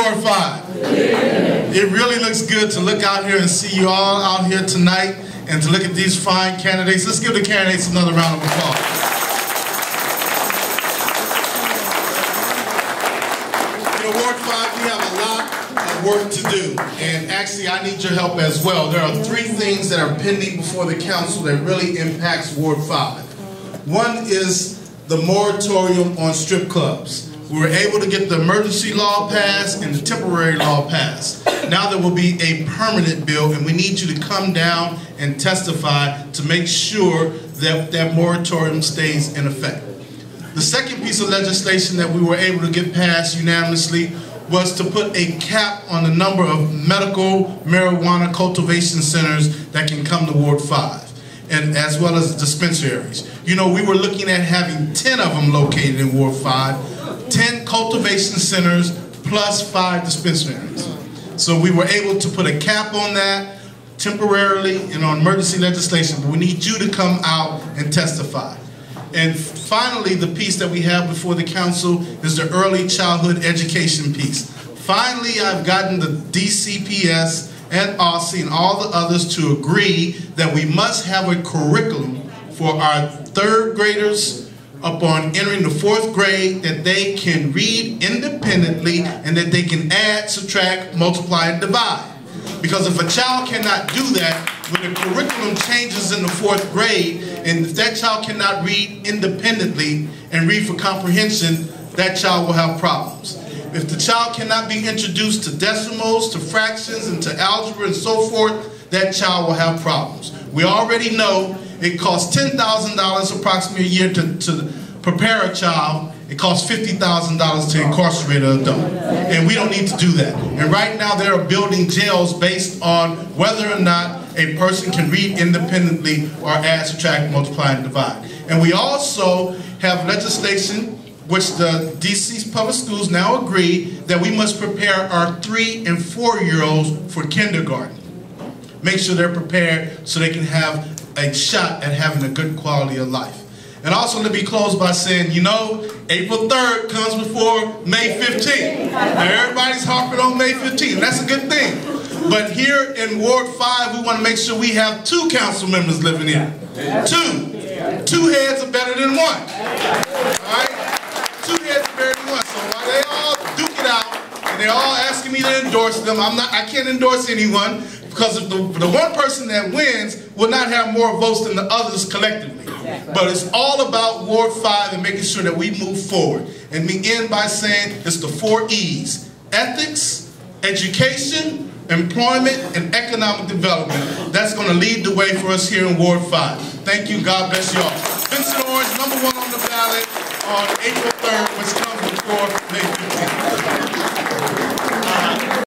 Ward 5. It really looks good to look out here and see you all out here tonight and to look at these fine candidates. Let's give the candidates another round of applause. You know, Ward 5, we have a lot of work to do, and actually I need your help as well. There are 3 things that are pending before the council that really impacts Ward 5. One is the moratorium on strip clubs. We were able to get the emergency law passed and the temporary law passed. Now there will be a permanent bill, and we need you to come down and testify to make sure that that moratorium stays in effect. The second piece of legislation that we were able to get passed unanimously was to put a cap on the number of medical marijuana cultivation centers that can come to Ward 5, and as well as dispensaries. You know, we were looking at having 10 of them located in Ward 5, 10 cultivation centers plus 5 dispensaries. So we were able to put a cap on that temporarily and on emergency legislation, but we need you to come out and testify. And finally, the piece that we have before the council is the early childhood education piece. Finally, I've gotten the DCPS and OSSI and all the others to agree that we must have a curriculum for our 3rd graders upon entering the 4th grade, that they can read independently and that they can add, subtract, multiply, and divide. Because if a child cannot do that, when the curriculum changes in the 4th grade, and if that child cannot read independently and read for comprehension, that child will have problems. If the child cannot be introduced to decimals, to fractions, and to algebra and so forth, that child will have problems. We already know it costs $10,000 approximately a year to prepare a child. It costs $50,000 to incarcerate an adult. And we don't need to do that. And right now they are building jails based on whether or not a person can read independently or add, subtract, multiply, and divide. And we also have legislation which the DC public schools now agree that we must prepare our 3- and 4-year-olds for kindergarten. Make sure they're prepared so they can have a shot at having a good quality of life. And also let me close by saying, you know, April 3rd comes before May 15th. Now everybody's harping on May 15th, and that's a good thing. But here in Ward 5, we want to make sure we have 2 council members living here. 2. 2 heads are better than 1. All right? 2 heads are better than 1. So while they all duke it out, and they're all asking me to endorse them, I can't endorse anyone, because if the one person that wins will not have more votes than the others collectively. But it's all about Ward 5 and making sure that we move forward. And we end by saying it's the 4 E's: ethics, education, employment, and economic development. That's going to lead the way for us here in Ward 5. Thank you. God bless you all. Vincent Orange, #1 on the ballot on April 3rd.